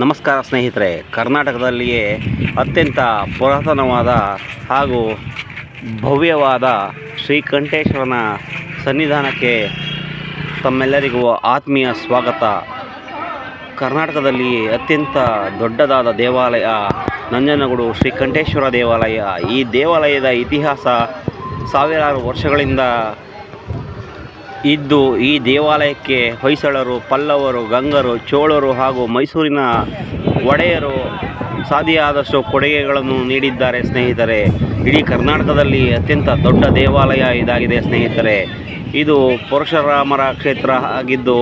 ನಮಸ್ಕಾರ ಸ್ನೇಹಿತರೆ. ಕರ್ನಾಟಕದಲ್ಲಿಯೇ ಅತ್ಯಂತ ಪುರಾತನವಾದ ಹಾಗೂ ಭವ್ಯವಾದ ಶ್ರೀಕಂಠೇಶ್ವರನ ಸನ್ನಿಧಾನಕ್ಕೆ ತಮ್ಮೆಲ್ಲರಿಗೂ ಆತ್ಮೀಯ ಸ್ವಾಗತ. ಕರ್ನಾಟಕದಲ್ಲಿ ಅತ್ಯಂತ ದೊಡ್ಡದಾದ ದೇವಾಲಯ ನಂಜನಗೂಡು ಶ್ರೀಕಂಠೇಶ್ವರ ದೇವಾಲಯ. ಈ ದೇವಾಲಯದ ಇತಿಹಾಸ ಸಾವಿರಾರು ವರ್ಷಗಳಿಂದ ಇದ್ದು, ಈ ದೇವಾಲಯಕ್ಕೆ ಹೊಯ್ಸಳರು, ಪಲ್ಲವರು, ಗಂಗರು, ಚೋಳರು ಹಾಗೂ ಮೈಸೂರಿನ ಒಡೆಯರು ಸಾಧ್ಯವಾದಷ್ಟು ಕೊಡುಗೆಗಳನ್ನು ನೀಡಿದ್ದಾರೆ ಸ್ನೇಹಿತರೆ. ಇಡೀ ಕರ್ನಾಟಕದಲ್ಲಿ ಅತ್ಯಂತ ದೊಡ್ಡ ದೇವಾಲಯ ಇದಾಗಿದೆ ಸ್ನೇಹಿತರೆ. ಇದು ಪರಶುರಾಮರ ಕ್ಷೇತ್ರ ಆಗಿದ್ದು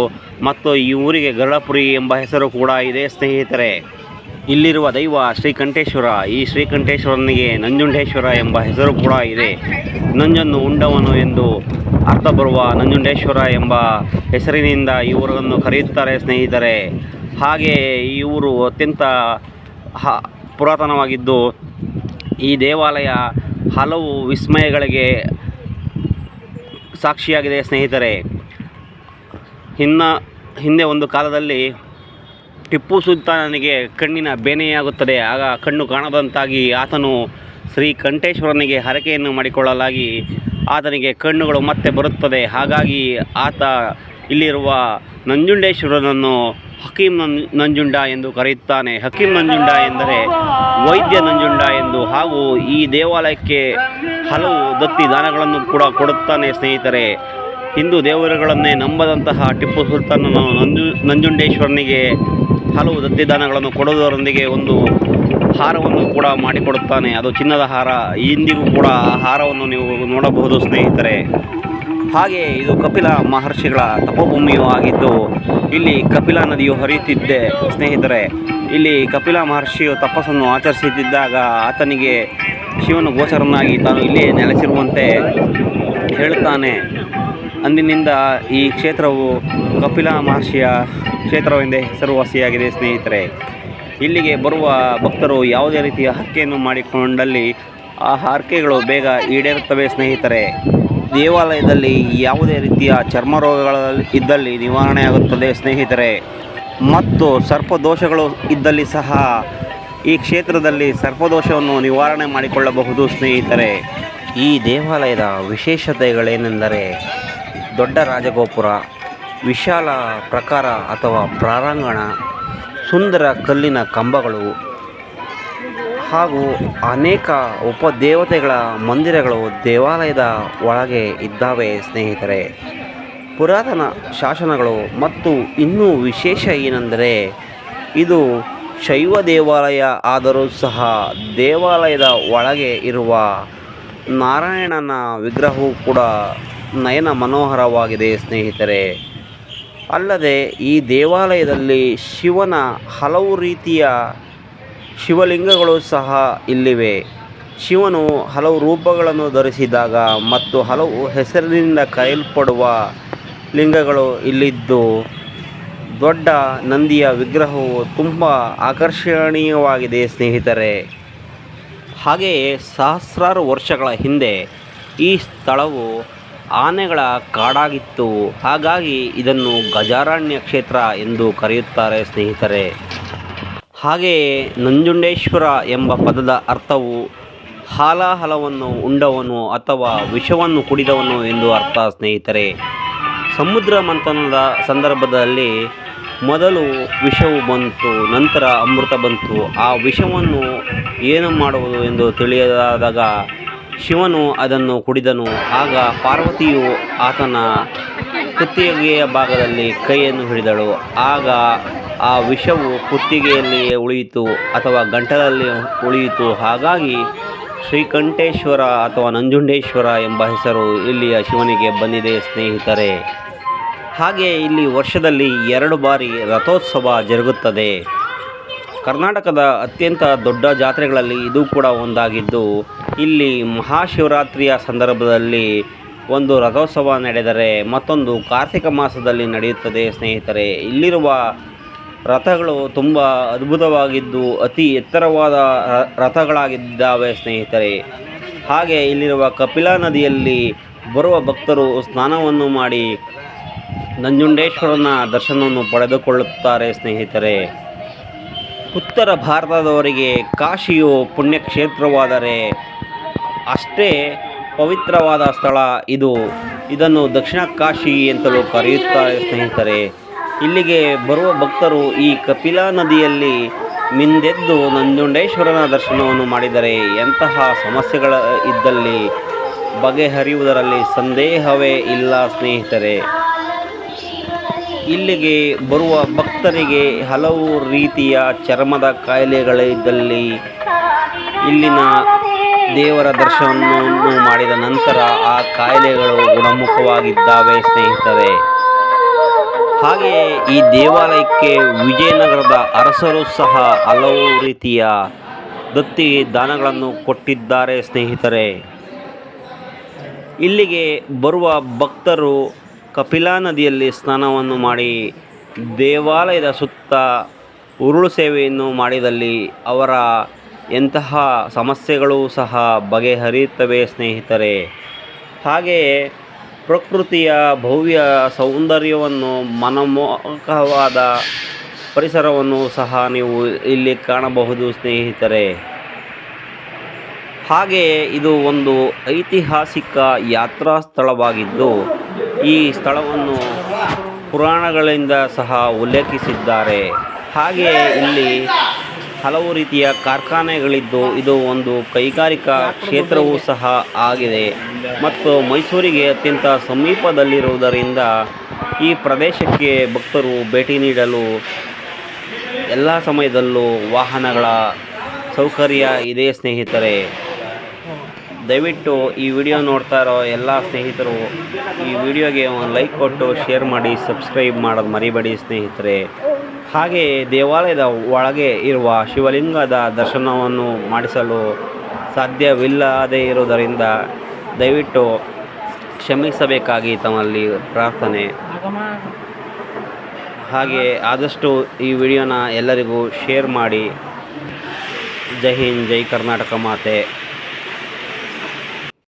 ಮತ್ತು ಈ ಊರಿಗೆ ಗರುಡಪುರಿ ಎಂಬ ಹೆಸರು ಕೂಡ ಇದೆ ಸ್ನೇಹಿತರೆ. ಇಲ್ಲಿರುವ ದೈವ ಶ್ರೀಕಂಠೇಶ್ವರ. ಈ ಶ್ರೀಕಂಠೇಶ್ವರನಿಗೆ ನಂಜುಂಡೇಶ್ವರ ಎಂಬ ಹೆಸರು ಕೂಡ ಇದೆ. ನಂಜನ್ನು ಉಂಡವನು ಎಂದು ಅರ್ಥ ಬರುವ ನಂಜುಂಡೇಶ್ವರ ಎಂಬ ಹೆಸರಿನಿಂದ ಈ ಊರನ್ನು ಕರೆಯುತ್ತಾರೆ ಸ್ನೇಹಿತರೆ. ಹಾಗೆ ಈ ಊರು ಅತ್ಯಂತ ಪುರಾತನವಾಗಿದ್ದು, ಈ ದೇವಾಲಯ ಹಲವು ವಿಸ್ಮಯಗಳಿಗೆ ಸಾಕ್ಷಿಯಾಗಿದೆ ಸ್ನೇಹಿತರೆ. ಹಿಂದೆ ಒಂದು ಕಾಲದಲ್ಲಿ ಟಿಪ್ಪು ಸುಲ್ತಾನನಿಗೆ ಕಣ್ಣಿನ ಬೇನೆಯಾಗುತ್ತದೆ. ಆಗ ಕಣ್ಣು ಕಾಣದಂತಾಗಿ ಆತನು ಶ್ರೀಕಂಠೇಶ್ವರನಿಗೆ ಹರಕೆಯನ್ನು ಮಾಡಿಕೊಳ್ಳಲಾಗಿ ಆತನಿಗೆ ಕಣ್ಣುಗಳು ಮತ್ತೆ ಬರುತ್ತದೆ. ಹಾಗಾಗಿ ಆತ ಇಲ್ಲಿರುವ ನಂಜುಂಡೇಶ್ವರನನ್ನು ಹಕೀಂ ನಂಜುಂಡ ಎಂದು ಕರೆಯುತ್ತಾನೆ. ಹಕೀಂ ನಂಜುಂಡ ಎಂದರೆ ವೈದ್ಯ ನಂಜುಂಡ ಎಂದು. ಹಾಗೂ ಈ ದೇವಾಲಯಕ್ಕೆ ಹಲವು ದತ್ತಿ ದಾನಗಳನ್ನು ಕೂಡ ಕೊಡುತ್ತಾನೆ ಸ್ನೇಹಿತರೆ. ಹಿಂದೂ ದೇವರುಗಳನ್ನೇ ನಂಬದಂತಹ ಟಿಪ್ಪು ಸುಲ್ತಾನನು ನಂಜುಂಡೇಶ್ವರನಿಗೆ ಹಲವು ದತ್ತಿ ದಾನಗಳನ್ನು ಕೊಡುವುದರೊಂದಿಗೆ ಒಂದು ಹಾರವನ್ನು ಕೂಡ ಮಾಡಿಕೊಡುತ್ತಾನೆ. ಅದು ಚಿನ್ನದ ಹಾರ. ಇಂದಿಗೂ ಕೂಡ ಆ ಹಾರವನ್ನು ನೀವು ನೋಡಬಹುದು ಸ್ನೇಹಿತರೆ. ಹಾಗೆ ಇದು ಕಪಿಲ ಮಹರ್ಷಿಗಳ ತಪಭೂಮಿಯೂ ಆಗಿದ್ದು, ಇಲ್ಲಿ ಕಪಿಲಾ ನದಿಯು ಹರಿಯುತ್ತಿದ್ದೆ ಸ್ನೇಹಿತರೆ. ಇಲ್ಲಿ ಕಪಿಲ ಮಹರ್ಷಿಯು ತಪಸ್ಸನ್ನು ಆಚರಿಸುತ್ತಿದ್ದಾಗ ಆತನಿಗೆ ಶಿವನು ಗೋಚರನಾಗಿ ತಾನು ಇಲ್ಲೇ ನೆಲೆಸಿರುವಂತೆ ಹೇಳುತ್ತಾನೆ. ಅಂದಿನಿಂದ ಈ ಕ್ಷೇತ್ರವು ಕಪಿಲ ಮಹರ್ಷಿಯ ಕ್ಷೇತ್ರವೆಂದೇ ಹೆಸರುವಾಸಿಯಾಗಿದೆ ಸ್ನೇಹಿತರೆ. ಇಲ್ಲಿಗೆ ಬರುವ ಭಕ್ತರು ಯಾವುದೇ ರೀತಿಯ ಹರಕೆಯನ್ನು ಮಾಡಿಕೊಂಡಲ್ಲಿ ಆ ಹರಕೆಗಳು ಬೇಗ ಈಡೇರುತ್ತವೆ ಸ್ನೇಹಿತರೆ. ದೇವಾಲಯದಲ್ಲಿ ಯಾವುದೇ ರೀತಿಯ ಚರ್ಮ ರೋಗಗಳು ಇದ್ದಲ್ಲಿ ನಿವಾರಣೆಯಾಗುತ್ತದೆ ಸ್ನೇಹಿತರೆ. ಮತ್ತು ಸರ್ಪದೋಷಗಳು ಇದ್ದಲ್ಲಿ ಸಹ ಈ ಕ್ಷೇತ್ರದಲ್ಲಿ ಸರ್ಪದೋಷವನ್ನು ನಿವಾರಣೆ ಮಾಡಿಕೊಳ್ಳಬಹುದು ಸ್ನೇಹಿತರೆ. ಈ ದೇವಾಲಯದ ವಿಶೇಷತೆಗಳೇನೆಂದರೆ ದೊಡ್ಡ ರಾಜಗೋಪುರ, ವಿಶಾಲ ಪ್ರಾಕಾರ ಅಥವಾ ಪ್ರಾಂಗಣ, ಸುಂದರ ಕಲ್ಲಿನ ಕಂಬಗಳು ಹಾಗೂ ಅನೇಕ ಉಪದೇವತೆಗಳ ಮಂದಿರಗಳು ದೇವಾಲಯದ ಒಳಗೆ ಇದ್ದಾವೆ ಸ್ನೇಹಿತರೆ. ಪುರಾತನ ಶಾಸನಗಳು ಮತ್ತು ಇನ್ನೂ ವಿಶೇಷ ಏನೆಂದರೆ ಇದು ಶೈವ ದೇವಾಲಯ ಆದರೂ ಸಹ ದೇವಾಲಯದ ಒಳಗೆ ಇರುವ ನಾರಾಯಣನ ವಿಗ್ರಹವು ಕೂಡ ನಯನ ಮನೋಹರವಾಗಿದೆ ಸ್ನೇಹಿತರೆ. ಅಲ್ಲದೆ ಈ ದೇವಾಲಯದಲ್ಲಿ ಶಿವನ ಹಲವು ರೀತಿಯ ಶಿವಲಿಂಗಗಳು ಸಹ ಇಲ್ಲಿವೆ. ಶಿವನು ಹಲವು ರೂಪಗಳನ್ನು ಧರಿಸಿದಾಗ ಮತ್ತು ಹಲವು ಹೆಸರಿನಿಂದ ಕರೆಯಲ್ಪಡುವ ಲಿಂಗಗಳು ಇಲ್ಲಿದ್ದು, ದೊಡ್ಡ ನಂದಿಯ ವಿಗ್ರಹವು ತುಂಬ ಆಕರ್ಷಣೀಯವಾಗಿದೆ ಸ್ನೇಹಿತರೆ. ಹಾಗೆಯೇ ಸಹಸ್ರಾರು ವರ್ಷಗಳ ಹಿಂದೆ ಈ ಸ್ಥಳವು ಆನೆಗಳ ಕಾಡಾಗಿತ್ತು. ಹಾಗಾಗಿ ಇದನ್ನು ಗಜಾರಣ್ಯ ಕ್ಷೇತ್ರ ಎಂದು ಕರೆಯುತ್ತಾರೆ ಸ್ನೇಹಿತರೆ. ಹಾಗೆಯೇ ನಂಜುಂಡೇಶ್ವರ ಎಂಬ ಪದದ ಅರ್ಥವು ಹಾಲಾಹಲವನ್ನು ಉಂಡವನು ಅಥವಾ ವಿಷವನ್ನು ಕುಡಿದವನು ಎಂದು ಅರ್ಥ ಸ್ನೇಹಿತರೆ. ಸಮುದ್ರ ಮಂಥನದ ಸಂದರ್ಭದಲ್ಲಿ ಮೊದಲು ವಿಷವು ಬಂತು, ನಂತರ ಅಮೃತ ಬಂತು. ಆ ವಿಷವನ್ನು ಏನು ಮಾಡುವುದು ಎಂದು ತಿಳಿಯದಾದಾಗ ಶಿವನು ಅದನ್ನು ಕುಡಿದನು. ಆಗ ಪಾರ್ವತಿಯು ಆತನ ಕುತ್ತಿಗೆಯ ಭಾಗದಲ್ಲಿ ಕೈಯನ್ನು ಹಿಡಿದಳು. ಆಗ ಆ ವಿಷವು ಕುತ್ತಿಗೆಯಲ್ಲಿಯೇ ಉಳಿಯಿತು ಅಥವಾ ಗಂಟಲಲ್ಲಿ ಉಳಿಯಿತು. ಹಾಗಾಗಿ ಶ್ರೀಕಂಠೇಶ್ವರ ಅಥವಾ ನಂಜುಂಡೇಶ್ವರ ಎಂಬ ಹೆಸರು ಇಲ್ಲಿಯ ಶಿವನಿಗೆ ಬಂದಿದೆ ಸ್ನೇಹಿತರೆ. ಹಾಗೆ ಇಲ್ಲಿ ವರ್ಷದಲ್ಲಿ 2 ಬಾರಿ ರಥೋತ್ಸವ ಜರುಗುತ್ತದೆ. ಕರ್ನಾಟಕದ ಅತ್ಯಂತ ದೊಡ್ಡ ಜಾತ್ರೆಗಳಲ್ಲಿ ಇದು ಕೂಡ ಒಂದಾಗಿದ್ದು, ಇಲ್ಲಿ ಮಹಾಶಿವರಾತ್ರಿಯ ಸಂದರ್ಭದಲ್ಲಿ ಒಂದು ರಥೋತ್ಸವ ನಡೆದರೆ ಮತ್ತೊಂದು ಕಾರ್ತಿಕ ಮಾಸದಲ್ಲಿ ನಡೆಯುತ್ತದೆ ಸ್ನೇಹಿತರೆ. ಇಲ್ಲಿರುವ ರಥಗಳು ತುಂಬ ಅದ್ಭುತವಾಗಿದ್ದು ಅತಿ ಎತ್ತರವಾದ ರಥಗಳಾಗಿದ್ದಾವೆ ಸ್ನೇಹಿತರೆ. ಹಾಗೆ ಇಲ್ಲಿರುವ ಕಪಿಲಾ ನದಿಯಲ್ಲಿ ಬರುವ ಭಕ್ತರು ಸ್ನಾನವನ್ನು ಮಾಡಿ ನಂಜುಂಡೇಶ್ವರನ ದರ್ಶನವನ್ನು ಪಡೆದುಕೊಳ್ಳುತ್ತಾರೆ ಸ್ನೇಹಿತರೆ. ಉತ್ತರ ಭಾರತದವರಿಗೆ ಕಾಶಿಯು ಪುಣ್ಯಕ್ಷೇತ್ರವಾದರೆ ಅಷ್ಟೇ ಪವಿತ್ರವಾದ ಸ್ಥಳ ಇದನ್ನು ದಕ್ಷಿಣ ಕಾಶಿ ಅಂತಲೂ ಕರೆಯುತ್ತಾರೆ ಸ್ನೇಹಿತರೆ. ಇಲ್ಲಿಗೆ ಬರುವ ಭಕ್ತರು ಈ ಕಪಿಲಾ ನದಿಯಲ್ಲಿ ಮಿಂದೆದ್ದು ನಂಜುಂಡೇಶ್ವರನ ದರ್ಶನವನ್ನು ಮಾಡಿದರೆ ಎಂತಹ ಸಮಸ್ಯೆಗಳ ಇದ್ದಲ್ಲಿ ಬಗೆಹರಿಯುವುದರಲ್ಲಿ ಸಂದೇಹವೇ ಇಲ್ಲ ಸ್ನೇಹಿತರೆ. ಇಲ್ಲಿಗೆ ಬರುವ ಭಕ್ತರಿಗೆ ಹಲವು ರೀತಿಯ ಚರ್ಮದ ಕಾಯಿಲೆಗಳಿದ್ದಲ್ಲಿ ಇಲ್ಲಿನ ದೇವರ ದರ್ಶನವನ್ನು ಮಾಡಿದ ನಂತರ ಆ ಕಾಯಿಲೆಗಳು ಗುಣಮುಖವಾಗಿದ್ದಾವೆ ಸ್ನೇಹಿತರೆ. ಹಾಗೆಯೇ ಈ ದೇವಾಲಯಕ್ಕೆ ವಿಜಯನಗರದ ಅರಸರು ಸಹ ಹಲವು ರೀತಿಯ ದತ್ತಿ ದಾನಗಳನ್ನು ಕೊಟ್ಟಿದ್ದಾರೆ ಸ್ನೇಹಿತರೆ. ಇಲ್ಲಿಗೆ ಬರುವ ಭಕ್ತರು ಕಪಿಲಾ ನದಿಯಲ್ಲಿ ಸ್ನಾನವನ್ನು ಮಾಡಿ ದೇವಾಲಯದ ಸುತ್ತ ಉರುಳು ಸೇವೆಯನ್ನು ಮಾಡಿದಲ್ಲಿ ಅವರ ಎಂತಹ ಸಮಸ್ಯೆಗಳು ಸಹ ಬಗೆಹರಿಯುತ್ತವೆ ಸ್ನೇಹಿತರೆ. ಹಾಗೆಯೇ ಪ್ರಕೃತಿಯ ಭವ್ಯ ಸೌಂದರ್ಯವನ್ನು ಮನಮೋಹಕವಾದ ಪರಿಸರವನ್ನು ಸಹ ನೀವು ಇಲ್ಲಿ ಕಾಣಬಹುದು ಸ್ನೇಹಿತರೆ. ಹಾಗೆಯೇ ಇದು ಒಂದು ಐತಿಹಾಸಿಕ ಯಾತ್ರಾ ಸ್ಥಳವಾಗಿದ್ದು ಈ ಸ್ಥಳವನ್ನು ಪುರಾಣಗಳಿಂದ ಸಹ ಉಲ್ಲೇಖಿಸಿದ್ದಾರೆ. ಹಾಗೆಯೇ ಇಲ್ಲಿ ಹಲವು ರೀತಿಯ ಕಾರ್ಖಾನೆಗಳಿದ್ದು ಇದು ಒಂದು ಕೈಗಾರಿಕಾ ಕ್ಷೇತ್ರವೂ ಸಹ ಆಗಿದೆ ಮತ್ತು ಮೈಸೂರಿಗೆ ಅತ್ಯಂತ ಸಮೀಪದಲ್ಲಿರುವುದರಿಂದ ಈ ಪ್ರದೇಶಕ್ಕೆ ಭಕ್ತರು ಭೇಟಿ ನೀಡಲು ಎಲ್ಲ ಸಮಯದಲ್ಲೂ ವಾಹನಗಳ ಸೌಕರ್ಯ ಇದೆ ಸ್ನೇಹಿತರೆ. ದಯವಿಟ್ಟು ಈ ವಿಡಿಯೋ ನೋಡ್ತಾ ಇರೋ ಎಲ್ಲ ಸ್ನೇಹಿತರು ಈ ವಿಡಿಯೋಗೆ ಒಂದು ಲೈಕ್ ಕೊಟ್ಟು ಶೇರ್ ಮಾಡಿ ಸಬ್ಸ್ಕ್ರೈಬ್ ಮಾಡೋದು ಮರಿಬೇಡಿ ಸ್ನೇಹಿತರೆ. ಹಾಗೆಯೇ ದೇವಾಲಯದ ಒಳಗೆ ಇರುವ ಶಿವಲಿಂಗದ ದರ್ಶನವನ್ನು ಮಾಡಿಸಲು ಸಾಧ್ಯವಿಲ್ಲದೇ ಇರುವುದರಿಂದ ದಯವಿಟ್ಟು ಕ್ಷಮಿಸಬೇಕಾಗಿ ತಮ್ಮಲ್ಲಿ ಪ್ರಾರ್ಥನೆ. ಹಾಗೆ ಆದಷ್ಟು ಈ ವಿಡಿಯೋನ ಎಲ್ಲರಿಗೂ ಶೇರ್ ಮಾಡಿ. ಜೈ ಹಿಂದ್, ಜೈ ಕರ್ನಾಟಕ ಮಾತೆ.